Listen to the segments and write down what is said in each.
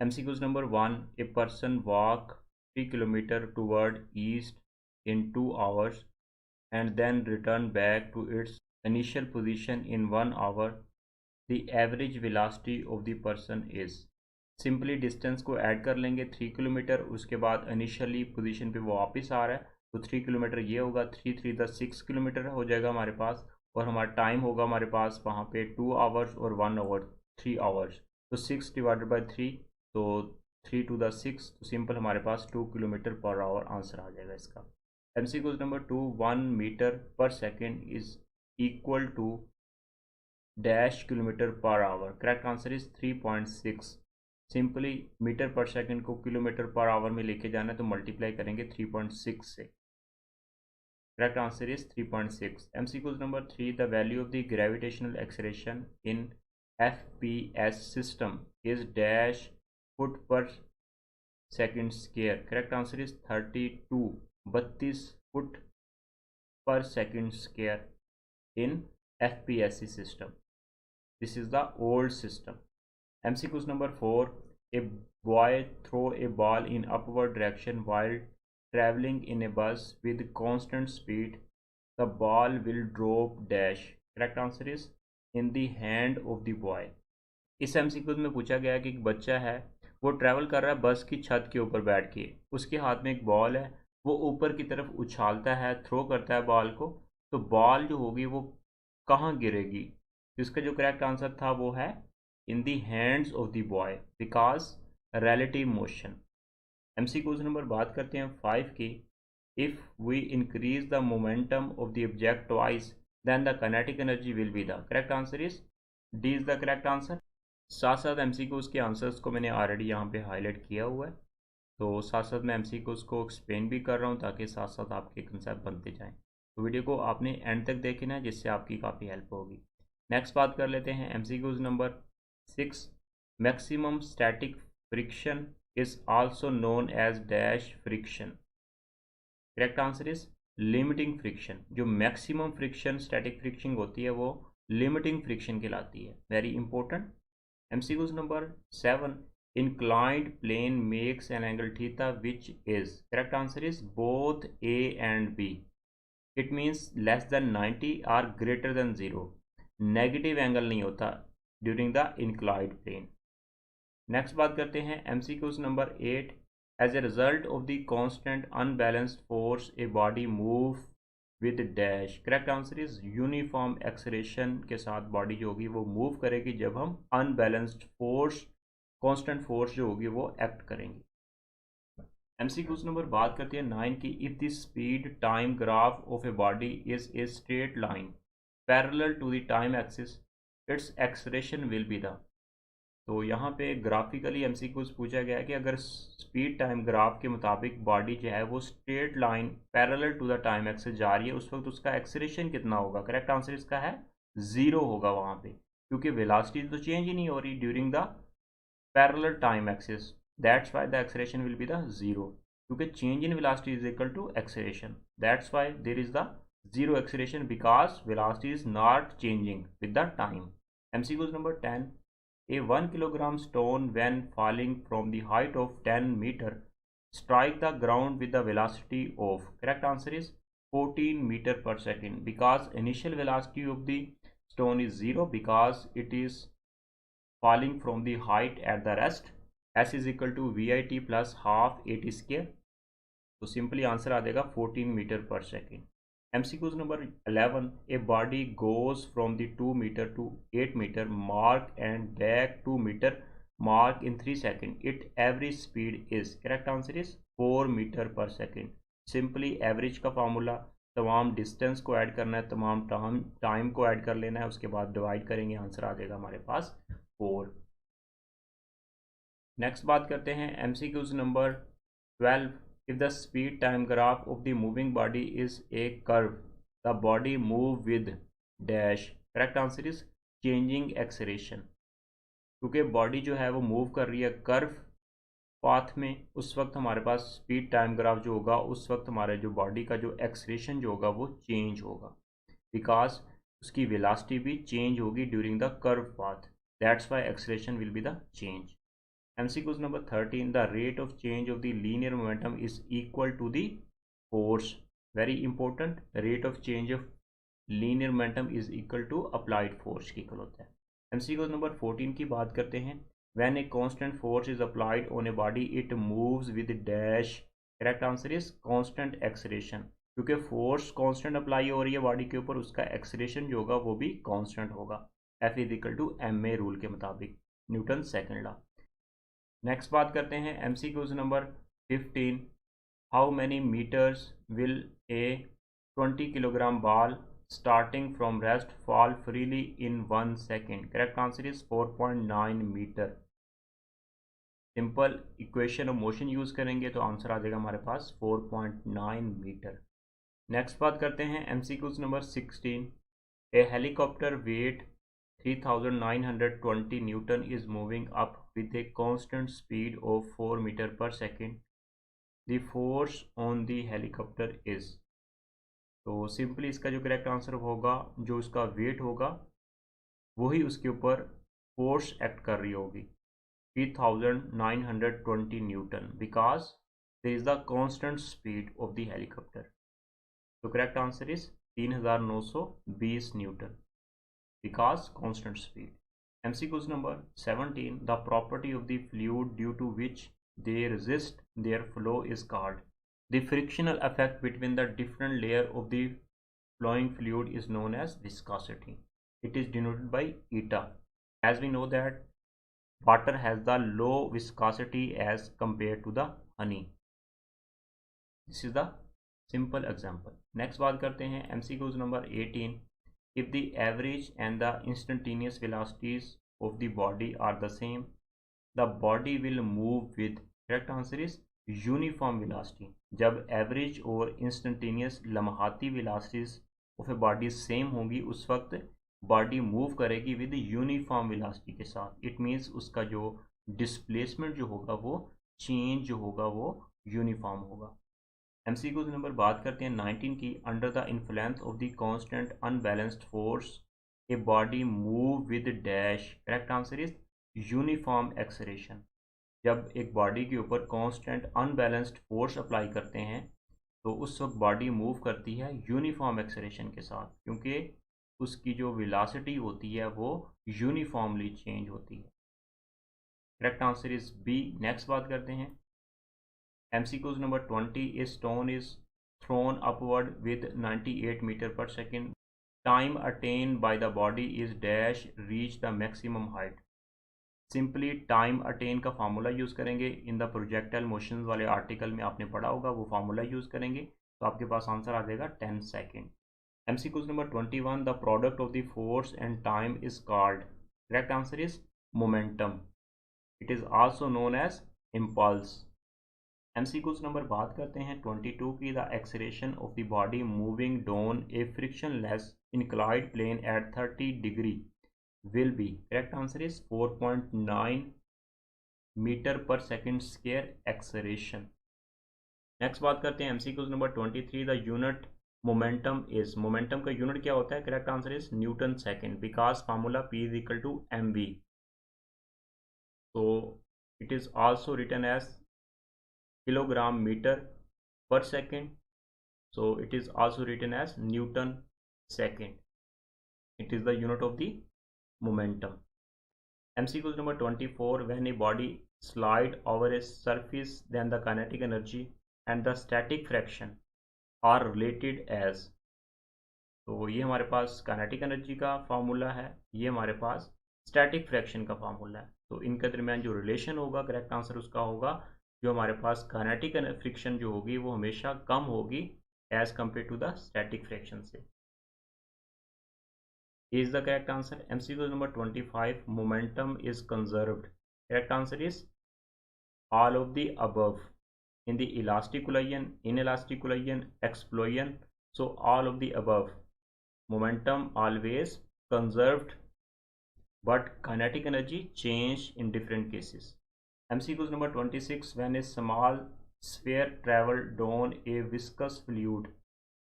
MCQs number 1. A person walk 3 km toward east in 2 hours and then return back to its initial position in 1 hour. The average velocity of the person is. Simply distance को add कर लेंगे 3 kilometre, उसके बाद initially position पे वो वापस आ रहा है तो 3 किलोमीटर ये होगा, 3 3 10 6 किलोमीटर हो जाएगा हमारे पास, और हमारा टाइम होगा हमारे पास वहाँ पे 2 आवर्स और 1 आवर 3 आवर्स, तो 6 डिवाइडेड बाई 3, तो 3 to the 6, तो सिंपल हमारे पास 2 किलोमीटर पर आवर आंसर आ जाएगा इसका। MCQ number 2. 1 मीटर पर second is equal to dash kilometre per hour. Correct answer is 3.6। Simply metre per second को किलोमीटर पर आवर में लेके जाना है तो मल्टीप्लाई करेंगे 3.6 से। Correct answer is 3.6। MCQ number 3. The value of the gravitational acceleration in FPS system is dash foot per second square. Correct answer is 32 foot per second square in FPSC system. This is the old system. MCQ number 4. A boy throw a ball in upward direction while traveling in a bus with constant speed. The ball will drop dash. Correct answer is in the hand of the boy. इस MCQ में पूछा गया है कि एक बच्चा है, वो ट्रैवल कर रहा है बस की छत के ऊपर बैठ के, उसके हाथ में एक बॉल है, वो ऊपर की तरफ उछालता है, थ्रो करता है बॉल को, तो बॉल जो होगी वो कहाँ गिरेगी, तो इसका जो करेक्ट आंसर था वो है in the hands of the boy because relative motion. MCQs number बात करते हैं 5 की। If we increase the momentum of the object twice then the kinetic energy will be the. Correct answer is D is the correct answer. साथ साथ MCQs के answers को मैंने already यहाँ पे हाईलाइट किया हुआ है, तो साथ साथ मैं MCQs को एक्सप्लेन भी कर रहा हूँ ताकि साथ साथ आपके कंसेप्ट बनते जाएँ। तो वीडियो को आपने एंड तक देखना है जिससे आपकी काफ़ी हेल्प होगी। नेक्स्ट बात कर लेते हैं MCQs number 6. Maximum static friction is also known as dash friction. Correct answer is limiting friction. जो मैक्सिमम फ्रिक्शन स्टैटिक फ्रिक्शन होती है वो लिमिटिंग फ्रिक्शन कहलाती है। Very important. MCQs number 7. inclined plane makes an angle theta which is. Correct answer is both A and B. It means less than 90 or greater than 0. Negative angle नहीं होता during the inclined plane. Next बात करते हैं MCQs number 8. As a result of the constant unbalanced force a body move with dash. Correct answer is uniform acceleration के साथ body जो होगी वो मूव करेगी जब हम अनबैलेंस्ड फोर्स, कांस्टेंट फोर्स जो होगी वो एक्ट करेंगी। MCQs नंबर बात करते हैं 9 की। If the speed time graph of a body is a straight line parallel to the time axis its acceleration will be the. तो यहाँ पे ग्राफिकली MCQs पूछा गया है कि अगर स्पीड टाइम ग्राफ के मुताबिक बॉडी जो है वो straight line parallel to the time axis जा रही है उस वक्त उसका एक्सेलरेशन कितना होगा। करेक्ट आंसर इसका है 0 होगा वहाँ पे, क्योंकि वेलोसिटी तो चेंज ही नहीं हो रही during the parallel time axis, that's why the acceleration will be the 0, क्योंकि change in velocity is equal to acceleration, that's why there is the 0 acceleration because velocity is not changing with the time. MCQ number 10. A 1 kilogram stone when falling from the height of 10 meter strike the ground with the velocity of. Correct answer is 14 meter per second because initial velocity of the stone is 0 because it is falling from the height at the rest. S is equal to VIT plus half AT square. तो simply answer आ जाएगा 14 metre पर second. MCQs number 11. A body goes from the 2 meter to 8 meter mark and back 2 meter mark in 3 seconds. Its average speed is. Correct answer is 4 meter per second. Simply average का formula, तमाम distance को add करना है, तमाम time को add कर लेना है, उसके बाद डिवाइड करेंगे, आंसर आ जाएगा हमारे पास 4। नेक्स्ट बात करते हैं MCQs number 12. If the speed time graph of the moving body is a curve, the body move with dash. Correct answer is changing acceleration. क्योंकि बॉडी जो है वो मूव कर रही है कर्व पाथ में, उस वक्त हमारे पास स्पीड टाइम ग्राफ जो होगा उस वक्त हमारे जो बॉडी का जो एक्सेलरेशन जो होगा वो चेंज होगा बिकॉज उसकी वेलोसिटी भी चेंज होगी during the curve path, that's why acceleration will be the change. MCQs number 13, the rate of change of the linear momentum is equal to the force. Very important, rate of change of linear momentum is equal to applied force की equal होता है। MCQs number 14 की बात करते हैं। When a constant force is applied on a body, it moves with dash. Correct answer is constant acceleration. क्योंकि force constant apply हो रही है बॉडी के ऊपर, उसका एक्सलेशन जो होगा वो भी कांस्टेंट होगा, F is equal to ma rule के मुताबिक, न्यूटन सेकंड लॉ। नेक्स्ट बात करते हैं MCQs number 15, how many metres will a 20 kilogram ball starting from rest fall freely in 1 second? Correct answer is 4.9 metre. Simple equation of motion use करेंगे तो answer आ जाएगा हमारे पास 4.9 मीटर। नेक्स्ट बात करते हैं MCQs number 16, a helicopter weight 3920 newton is moving up with a constant speed of 4 meter पर second, the force on the helicopter is. तो सिंपली इसका जो करेक्ट आंसर होगा, जो उसका वेट होगा वही उसके ऊपर फोर्स एक्ट कर रही होगी, 3920 newton, because there is the constant speed of the helicopter. तो correct answer is 3920 newton, because constant speed. MCQs number 17, the property of the fluid due to which they resist their flow is called. The frictional effect between the different layer of the flowing fluid is known as viscosity. It is denoted by eta. As we know that water has the low viscosity as compared to the honey. This is the simple example. Next बात करते हैं MCQs number 18. If the average and the instantaneous velocities of the body are the same, the body will move with, correct answer is uniform velocity. जब average और instantaneous लम्हाती velocities of a body same होंगी उस वक्त body move करेगी with uniform velocity के साथ। It means उसका जो डिस्प्लेसमेंट जो होगा वो चेंज जो होगा वो यूनिफॉर्म होगा। MCQs नंबर बात करते हैं 19 की, under the influence of the constant unbalanced force a body move with dash, correct answer is uniform acceleration. जब एक बॉडी के ऊपर कांस्टेंट अनबैलेंस्ड फोर्स अप्लाई करते हैं तो उस वक्त बॉडी मूव करती है यूनिफॉर्म एक्सेलरेशन के साथ, क्योंकि उसकी जो वेलोसिटी होती है वो यूनिफॉर्मली चेंज होती है। Correct answer is B. Next बात करते हैं MCQs number 20, a stone is thrown upward with 98 meter पर second, time attain by the body is dash reach the maximum height. Simply time attain का formula use करेंगे, in the projectile motion वाले article में आपने पढ़ा होगा, वो formula use करेंगे तो आपके पास आंसर आ जाएगा 10 second. MCQs number 21, the product of the force and time is called, correct answer is momentum, it is also known as impulse. MCQs number बात करते हैं 22 की, the acceleration of the body moving down a frictionless inclined plane at 30 degree will be, correct answer is 4.9 metre पर second square acceleration. Next बात करते हैं MCQs number 23, the unit momentum is, momentum का unit क्या होता है, correct answer is newton second, because formula P is equal to mv। तो it is also written as kilogram metre पर second, so it is also written as Newton second. It is the unit of the momentum. MCQ number 24, when a body slide over a surface, then the kinetic energy and the static fraction are related as, तो ये हमारे पास kinetic energy का formula है, ये हमारे पास static fraction का formula है। तो इनके दरमियान जो रिलेशन होगा, करेक्ट आंसर उसका होगा जो हमारे पास काइनेटिक फ्रिक्शन जो होगी वो हमेशा कम होगी as compare to the static friction से। Is the correct answer. MCQ number 25, momentum is conserved, correct answer is all of the above in the elasticulayan, inelasticulayan, explosion, so all of the above. Momentum always conserved but kinetic energy changed in different cases. MCQ number 26, when a small sphere travel down a viscous fluid,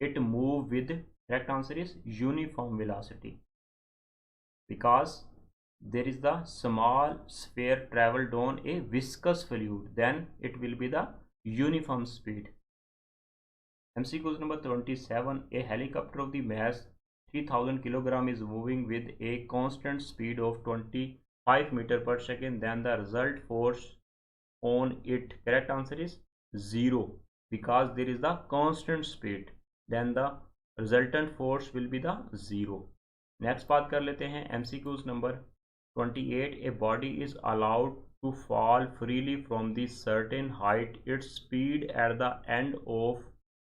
it move with, correct answer is uniform velocity, because there is the small sphere traveled on a viscous fluid, then it will be the uniform speed. MCQ number 27. A helicopter of the mass 3000 kg is moving with a constant speed of 25 meter per second. Then the result force on it. Correct answer is 0 because there is the constant speed. Then the resultant force will be the 0. Next बात कर लेते हैं MCQs number 28. A body is allowed to fall freely from the certain height. Its speed at the end of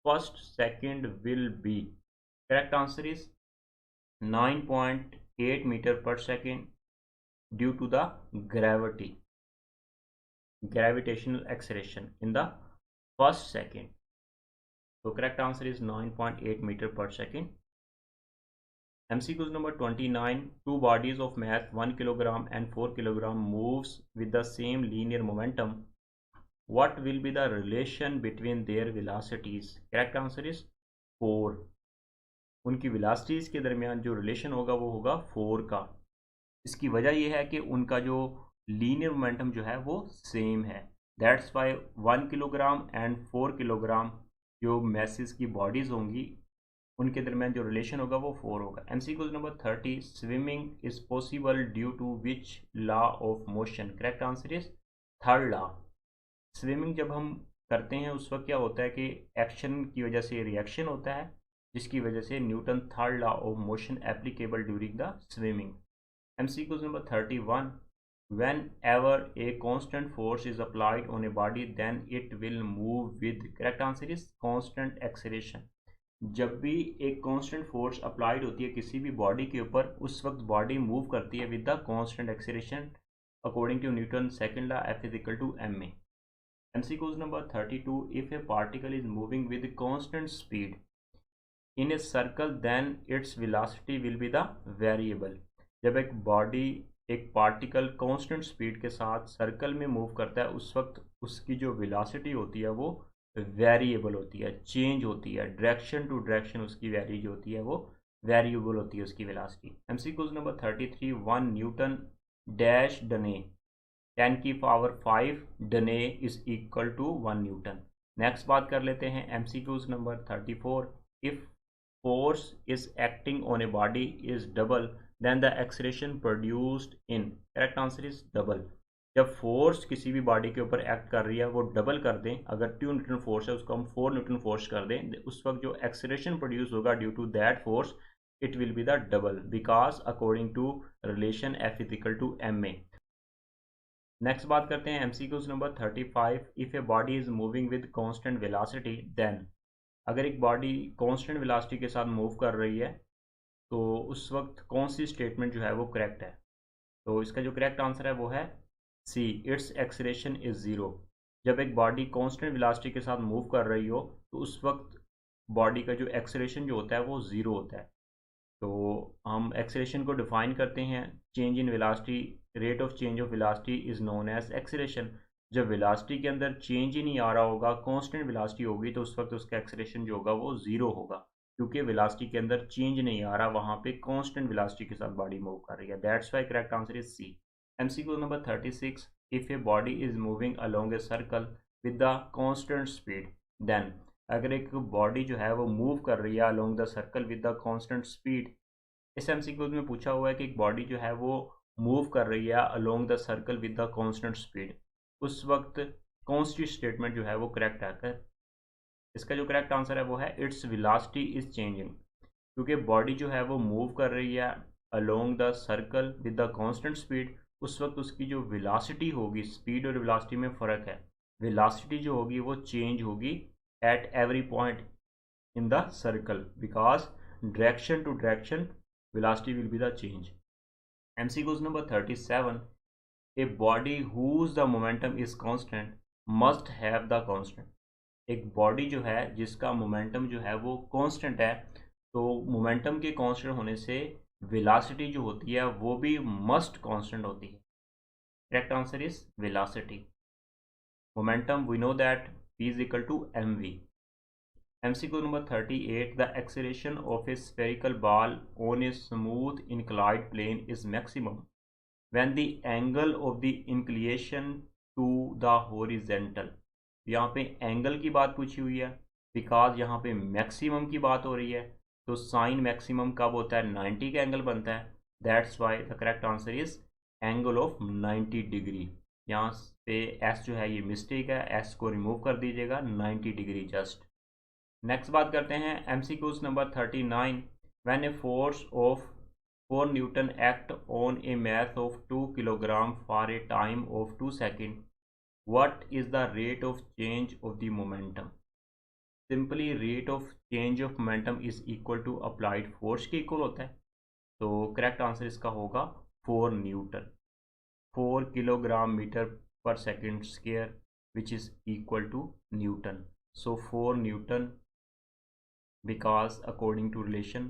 first second will be. Correct answer is 9.8 meter per second due to the gravitational acceleration in the first second. So correct answer is 9.8 meter per second. MCQ number 29. Two bodies of mass 1 kg and 4 kg moves with the same linear momentum. What will be the relation between their velocities? Correct answer is 4. उनकी velocities के दरमियान जो relation होगा वो होगा 4 का. इसकी वजह यह है कि उनका जो linear momentum जो है वो same है. That's why 1 kilogram and 4 kilogram जो masses की bodies होंगी उनके दरमियान जो relation होगा वो 4 होगा. MCQ number 30. Swimming is possible due to which law of motion? Correct answer is third law. Swimming जब हम करते हैं उस वक्त क्या होता है कि एक्शन की वजह से रिएक्शन होता है जिसकी वजह से Newton third law of motion applicable during the swimming. MCQ number 31. Whenever a constant force is applied on a body then it will move with. Correct answer is constant acceleration. जब भी एक constant force applied होती है किसी भी body के ऊपर उस वक्त बॉडी मूव करती है with the constant acceleration according to Newton second law F is equal to ma. MCQ number 32. If a particle is moving with constant speed in a circle then its velocity will be the variable. जब एक body एक particle constant speed के साथ circle में move करता है उस वक्त उसकी जो वेलोसिटी होती है वो वेरिएबल होती है, चेंज होती है, डायरेक्शन टू डायरेक्शन उसकी वेरी जो होती है वो वेरिएबल होती है उसकी velocity. MCQ number 33. 1 newton dash dyne 10 की power 5 dyne is equal to 1 newton. Next बात कर लेते हैं MCQ number 34. If force is acting on a body is double then the acceleration produced in. Correct answer is double. जब force किसी भी body के ऊपर एक्ट कर रही है वो डबल कर दें, अगर 2 न्यूटन फोर्स है उसको हम 4 न्यूटन फोर्स कर दें, उस वक्त जो एक्सेलरेशन प्रोड्यूस होगा due to that force it will be the double because according to relation F is equal to ma. Next बात करते हैं MCQ number 35. If a body is moving with constant velocity then. अगर एक body constant velocity के साथ move कर रही है तो उस वक्त कौन सी स्टेटमेंट जो है वो करेक्ट है? तो इसका जो करेक्ट आंसर है वो है सी. It's acceleration is 0. जब एक बॉडी कांस्टेंट वेलोसिटी के साथ मूव कर रही हो तो उस वक्त बॉडी का जो एक्सेलरेशन जो होता है वो 0 होता है. तो हम एक्सेलरेशन को डिफाइन करते हैं change in velocity, rate of change of velocity is known as acceleration. जब वेलोसिटी के अंदर चेंज ही नहीं आ रहा होगा, कांस्टेंट वेलोसिटी होगी तो उस वक्त उसका एक्सेलरेशन जो होगा वो 0 होगा क्योंकि वेलोसिटी के अंदर चेंज नहीं आ रहा, वहाँ पे कांस्टेंट वेलोसिटी के साथ बॉडी मूव कर रही है. That's why correct answer is C. MCQ number 36. If a body is moving along a circle with the constant speed then. अगर एक बॉडी जो है वो मूव कर रही है along the circle with the constant speed. इस MCQ में पूछा हुआ है कि एक बॉडी जो है वो मूव कर रही है along the circle with the constant speed, उस वक्त कौन सी स्टेटमेंट जो है वो करेक्ट आकर. इसका जो करेक्ट आंसर है वो है इट्स वेलोसिटी इज चेंजिंग. क्योंकि बॉडी जो है वो मूव कर रही है along the circle with the constant speed, उस वक्त उसकी जो वेलोसिटी होगी, स्पीड और वेलोसिटी में फ़र्क है, वेलोसिटी जो होगी वो चेंज होगी at every point in the circle because direction to direction velocity will be the change. MCQ number 37. A body whose the momentum is constant must have the constant. एक body जो है जिसका momentum जो है वो constant है तो momentum के कांस्टेंट होने से वेलोसिटी जो होती है वो भी मस्ट कांस्टेंट होती है. Correct answer is velocity. Momentum we know that P is equal to mv. MCQ number 38. The acceleration of a spherical ball on a smooth inclined plane is maximum when the angle of the inclination to the horizontal, यहाँ पे angle की बात पूछी हुई है because यहाँ पे maximum की बात हो रही है, तो साइन मैक्सिमम कब होता है, 90 का एंगल बनता है, that's why the correct answer is angle of 90 degree. यहाँ पे एस जो है ये मिस्टेक है, एस को रिमूव कर दीजिएगा, 90 डिग्री जस्ट। नेक्स्ट बात करते हैं MCQs number 39। When a force of 4 newton act on a mass of 2 kilogram for a time of 2 second, what is the rate of change of the momentum? Simply rate of change of momentum is equal to applied force के इक्वल होता है, तो correct answer इसका होगा 4 newton, 4 kilogram metre पर second square which is equal to newton. So 4 Newton because according to relation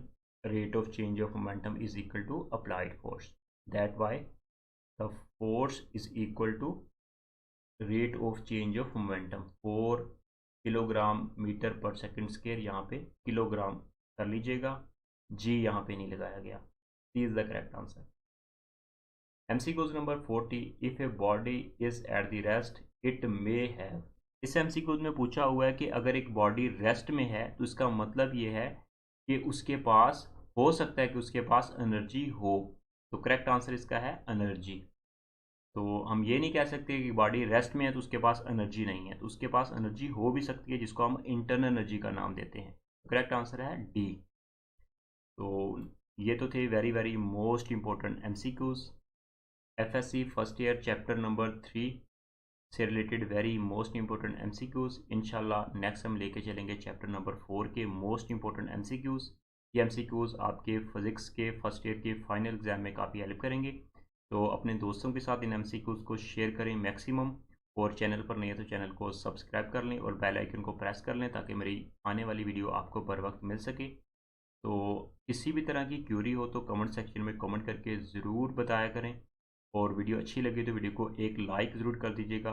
rate of change of momentum is equal to applied force, that why the force is equal to rate of change of momentum। 4 kilogram metre per second square, यहाँ पे kilogram कर लीजिएगा, जी यहाँ पे नहीं लगाया गया। C is the correct answer. MCQs number 40। If a body is at the rest it may have, इस एमसीक्यूज में पूछा हुआ है कि अगर एक बॉडी रेस्ट में है तो इसका मतलब ये है कि उसके पास हो सकता है कि उसके पास एनर्जी हो, तो करेक्ट आंसर इसका है एनर्जी। तो हम ये नहीं कह सकते कि बॉडी रेस्ट में है तो उसके पास एनर्जी नहीं है, तो उसके पास एनर्जी हो भी सकती है जिसको हम इंटरनल एनर्जी का नाम देते हैं। करेक्ट आंसर है डी। तो ये तो थे very very most important MCQs FSc first year chapter number 3 से related very most important MCQs. इंशाल्लाह नेक्स्ट हम लेके चलेंगे चैप्टर नंबर 4 के मोस्ट इंपॉर्टेंट एमसीक्यूज। ये एमसीक्यूज आपके फिजिक्स के फर्स्ट ईयर के फाइनल एग्जाम में काफ़ी हेल्प करेंगे, तो अपने दोस्तों के साथ इन एमसीक्यूज को शेयर करें मैक्सिमम, और चैनल पर नहीं है तो चैनल को सब्सक्राइब कर लें और बेल आइकन को प्रेस कर लें ताकि मेरी आने वाली वीडियो आपको बर वक्त मिल सके। तो किसी भी तरह की क्यूरी हो तो कमेंट सेक्शन में कमेंट करके ज़रूर बताया करें, और वीडियो अच्छी लगी तो वीडियो को एक लाइक ज़रूर कर दीजिएगा।